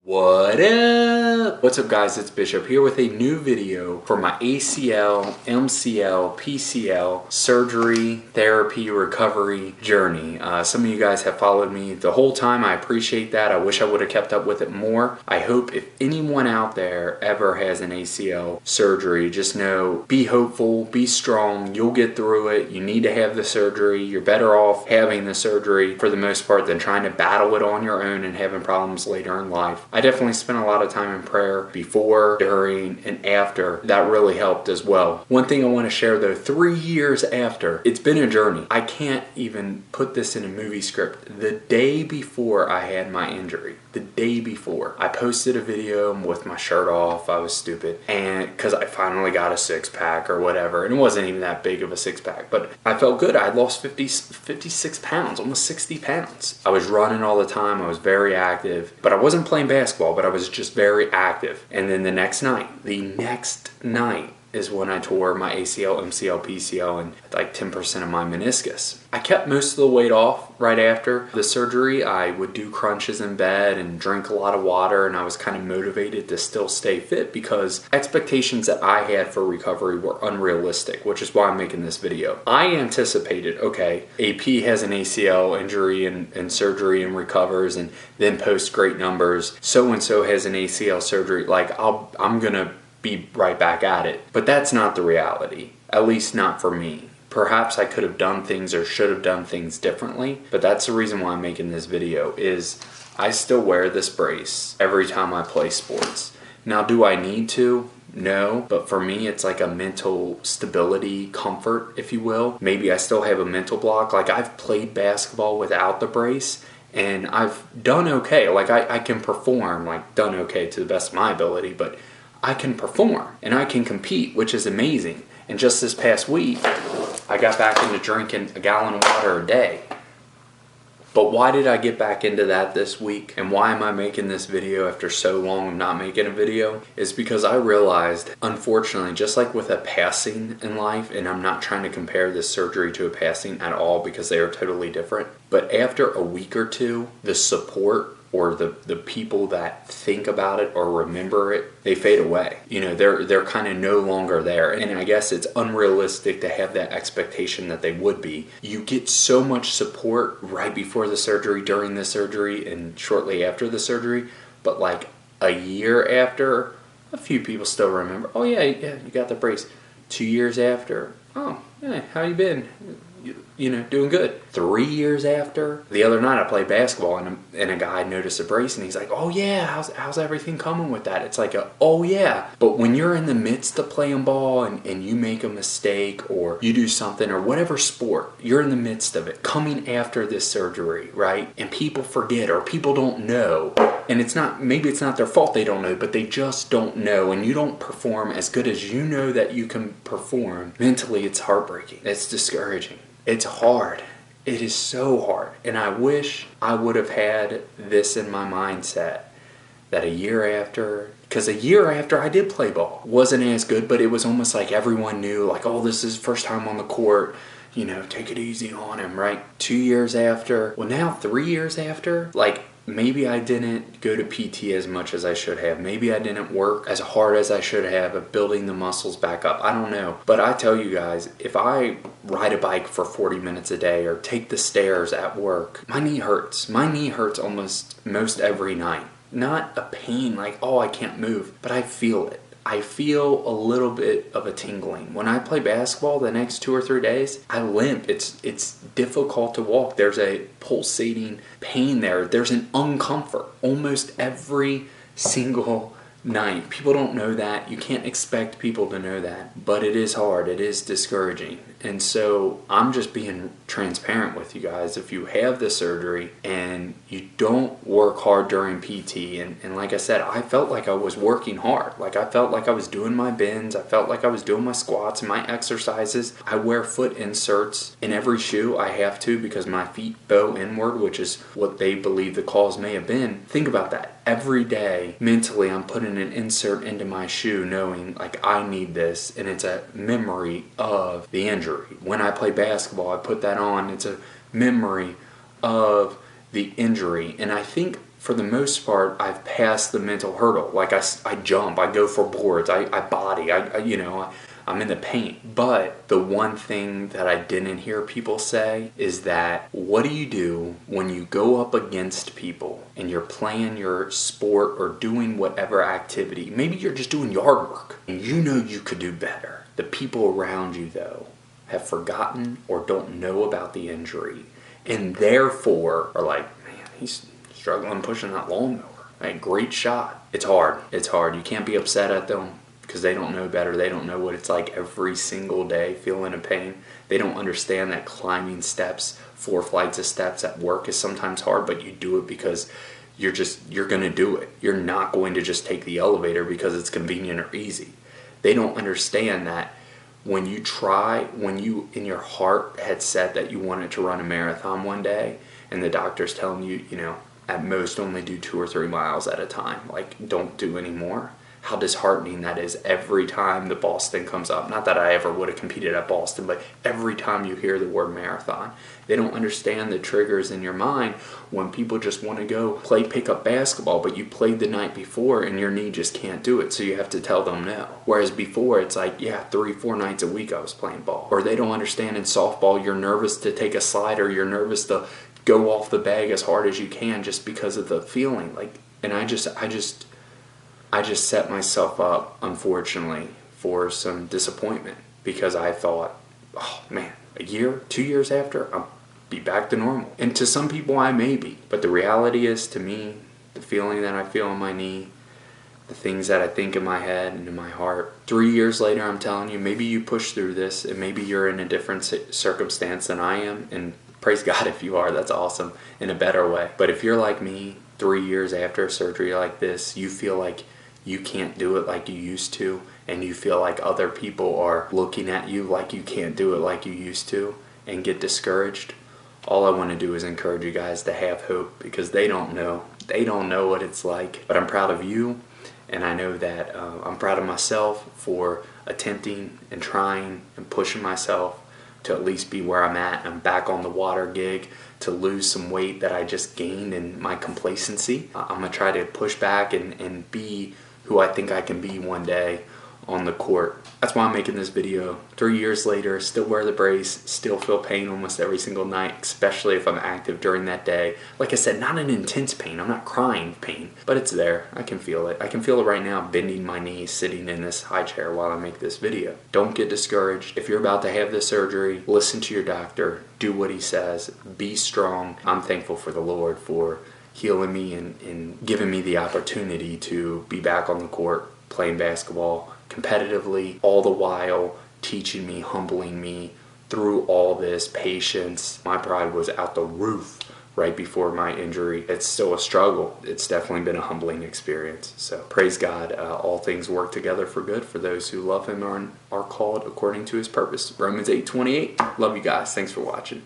What up? What's up guys, it's Bishop here with a new video for my ACL, MCL, PCL surgery, therapy, recovery journey. Some of you guys have followed me the whole time. I appreciate that. I wish I would have kept up with it more. I hope if anyone out there ever has an ACL surgery, just know, be hopeful, be strong, you'll get through it. You need to have the surgery. You're better off having the surgery for the most part than trying to battle it on your own and having problems later in life. I definitely spent a lot of time in prayer before, during, and after. That really helped as well. One thing I want to share though, 3 years after, it's been a journey. I can't even put this in a movie script. The day before I had my injury, the day before, I posted a video with my shirt off. I was stupid, and because I finally got a six-pack or whatever, and it wasn't even that big of a six-pack, but I felt good. I lost 56 pounds, almost 60 pounds. I was running all the time. I was very active, but I wasn't playing basketball, but I was just very active. And then the next night is when I tore my ACL, MCL, PCL, and like 10% of my meniscus. I kept most of the weight off right after the surgery. I would do crunches in bed and drink a lot of water, and I was kind of motivated to still stay fit because expectations that I had for recovery were unrealistic, which is why I'm making this video. I anticipated, okay, AP has an ACL injury and surgery and recovers and then posts great numbers. So-and-so has an ACL surgery. Like, I'm gonna be right back at it. But that's not the reality, at least not for me. Perhaps I could have done things or should have done things differently, but that's the reason why I'm making this video. Is I still wear this brace every time I play sports. Now, do I need to? No, but for me it's like a mental stability, comfort, if you will. Maybe I still have a mental block. Like, I've played basketball without the brace and I've done okay. Like, I can perform, like done okay to the best of my ability, but I can perform and I can compete, which is amazing. And just this past week, I got back into drinking a gallon of water a day. But why did I get back into that this week? And why am I making this video after so long of not making a video? Is because I realized, unfortunately, just like with a passing in life, and I'm not trying to compare this surgery to a passing at all because they are totally different, but after a week or two, the support or the people that think about it or remember it, they fade away. You know, they're kind of no longer there. And I guess it's unrealistic to have that expectation that they would be. You get so much support right before the surgery, during the surgery, and shortly after the surgery, but like a year after, a few people still remember, oh yeah, you got the brace. 2 years after, oh, yeah, how you been? You know, doing good. 3 years after, the other night I played basketball and a guy noticed a brace and he's like, oh yeah, how's everything coming with that? It's like, oh yeah. But when you're in the midst of playing ball and you make a mistake or you do something or whatever sport, you're in the midst of it, coming after this surgery, right? And people forget or people don't know. And it's not, maybe it's not their fault they don't know, but they just don't know, and you don't perform as good as you know that you can perform. Mentally, it's heartbreaking. It's discouraging. It's hard. It is so hard. And I wish I would have had this in my mindset that a year after, because a year after I did play ball, wasn't as good, but it was almost like everyone knew, like, oh, this is his first time on the court, you know, take it easy on him, right? 2 years after, well now 3 years after, like, maybe I didn't go to PT as much as I should have. Maybe I didn't work as hard as I should have at building the muscles back up. I don't know. But I tell you guys, if I ride a bike for 40 minutes a day or take the stairs at work, my knee hurts. My knee hurts most every night. Not a pain like, oh, I can't move, but I feel it. I feel a little bit of a tingling. When I play basketball the next 2 or 3 days, I limp. It's difficult to walk. There's a pulsating pain there. There's an uncomfort almost every single night. People don't know that. You can't expect people to know that. But it is hard. It is discouraging. And so I'm just being transparent with you guys. If you have the surgery and you don't work hard during PT, and like I said, I felt like I was working hard. Like, I felt like I was doing my bends. I felt like I was doing my squats and my exercises. I wear foot inserts in every shoe. I have to because my feet bow inward, which is what they believe the cause may have been. Think about that. Every day, mentally, I'm putting an insert into my shoe knowing, like, I need this, and it's a memory of the injury. When I play basketball, I put that on. It's a memory of the injury. And I think for the most part, I've passed the mental hurdle. Like I jump, I go for boards, I body, I'm in the paint. But the one thing that I didn't hear people say is that what do you do when you go up against people and you're playing your sport or doing whatever activity? Maybe you're just doing yard work and you know you could do better. The people around you, though, have forgotten or don't know about the injury and therefore are like, man, he's struggling pushing that lawnmower. Like, great shot. It's hard. It's hard. You can't be upset at them because they don't know better. They don't know what it's like every single day feeling a pain. They don't understand that climbing steps, 4 flights of steps at work is sometimes hard, but you do it because you're going to do it. You're not going to just take the elevator because it's convenient or easy. They don't understand that when you in your heart had said that you wanted to run a marathon one day and the doctor's telling you, at most only do 2 or 3 miles at a time, like don't do any more. How disheartening that is every time the Boston comes up. Not that I ever would have competed at Boston, but every time you hear the word marathon. They don't understand the triggers in your mind when people just want to go play pickup basketball, but you played the night before and your knee just can't do it, so you have to tell them no. Whereas before it's like, 3-4 nights a week I was playing ball. Or they don't understand in softball you're nervous to take a slider, you're nervous to go off the bag as hard as you can just because of the feeling. And I just set myself up, unfortunately, for some disappointment because I thought, oh man, a year, 2 years after, I'll be back to normal. And to some people I may be, but the reality is, to me, the feeling that I feel in my knee, the things that I think in my head and in my heart, 3 years later, I'm telling you, maybe you push through this and maybe you're in a different circumstance than I am, and praise God if you are, that's awesome, in a better way. But if you're like me, 3 years after a surgery like this, you feel like you can't do it like you used to, and you feel like other people are looking at you like you can't do it like you used to, and get discouraged, all I want to do is encourage you guys to have hope, because they don't know what it's like. But I'm proud of you, and I know that I'm proud of myself for attempting and trying and pushing myself to at least be where I'm at. I'm back on the water gig to lose some weight that I just gained in my complacency. I'm going to try to push back and be who I think I can be one day on the court. That's why I'm making this video. 3 years later, still wear the brace, still feel pain almost every single night, especially if I'm active during that day. Like I said, not an intense pain. I'm not crying pain, but it's there. I can feel it. I can feel it right now, bending my knees, sitting in this high chair while I make this video. Don't get discouraged. If you're about to have this surgery, listen to your doctor. Do what he says. Be strong. I'm thankful for the Lord for healing me and giving me the opportunity to be back on the court playing basketball competitively, all the while teaching me, humbling me through all this patience. My pride was out the roof right before my injury. It's still a struggle. It's definitely been a humbling experience. So praise God, all things work together for good for those who love him and are called according to his purpose. Romans 8:28. Love you guys. Thanks for watching.